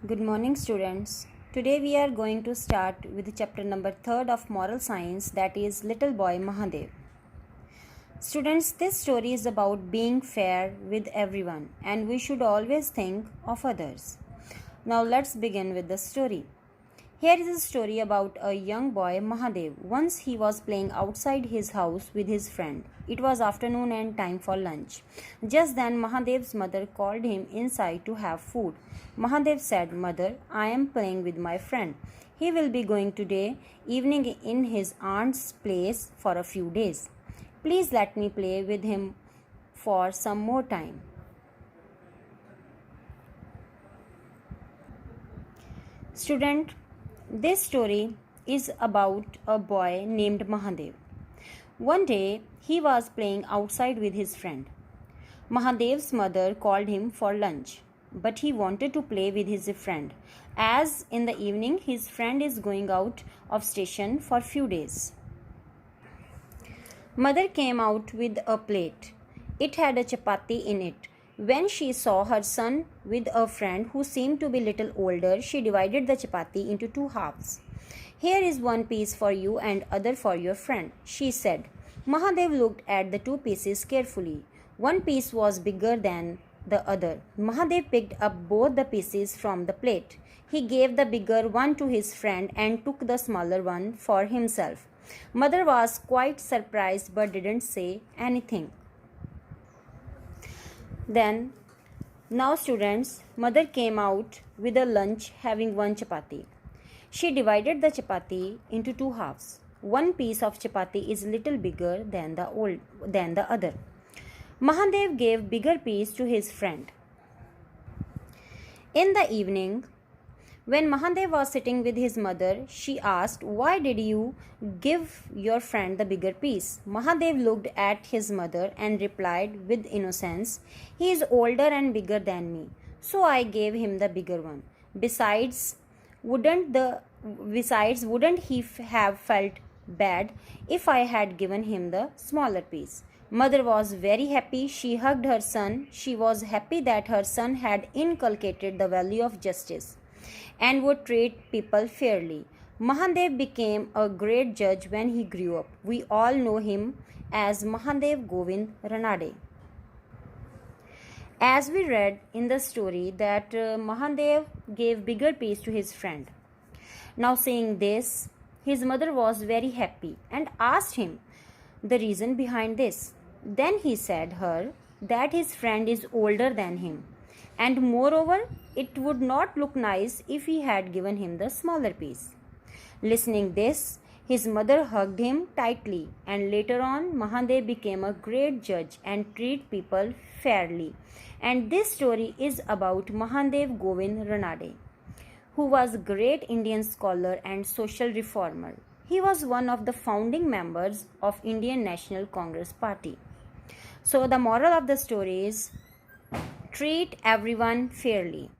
Good morning, students. Today we are going to start with chapter number 3 of moral science, that is Little Boy Mahadev. Students, this story is about being fair with everyone and we should always think of others. Now let's begin with the story. Here is a story about a young boy, Mahadev. Once he was playing outside his house with his friend. It was afternoon and time for lunch. Just then, Mahadev's mother called him inside to have food. Mahadev said, "Mother, I am playing with my friend. He will be going today evening in his aunt's place for a few days. Please let me play with him for some more time." Student, this story is about a boy named Mahadev. One day, he was playing outside with his friend. Mahadev's mother called him for lunch, but he wanted to play with his friend, as in the evening his friend is going out of station for few days. Mother came out with a plate. It had a chapati in it. When she saw her son with a friend who seemed to be little older, she divided the chapati into two halves. "Here is one piece for you and other for your friend," she said. Mahadev looked at the two pieces carefully. One piece was bigger than the other. Mahadev picked up both the pieces from the plate. He gave the bigger one to his friend and took the smaller one for himself. Mother was quite surprised but didn't say anything. Now students, mother came out with a lunch having one chapati. She divided the chapati into two halves. One piece of chapati is little bigger than the other. Mahadev gave bigger piece to his friend. In the evening, when Mahadev was sitting with his mother, she asked, "Why did you give your friend the bigger piece?" Mahadev looked at his mother and replied with innocence, "He is older and bigger than me, so I gave him the bigger one. Besides, wouldn't he have felt bad if I had given him the smaller piece?" Mother was very happy. She hugged her son. She was happy that her son had inculcated the value of justice and would treat people fairly. Mahadev became a great judge when he grew up. We all know him as Mahadev Govind Ranade. As we read in the story that Mahadev gave bigger piece to his friend. Now seeing this, his mother was very happy and asked him the reason behind this. Then he said her that his friend is older than him, and moreover, it would not look nice if he had given him the smaller piece. Listening this, his mother hugged him tightly, and later on, Mahadev became a great judge and treated people fairly. And this story is about Mahadev Govind Ranade, who was a great Indian scholar and social reformer. He was one of the founding members of Indian National Congress Party. So the moral of the story is treat everyone fairly.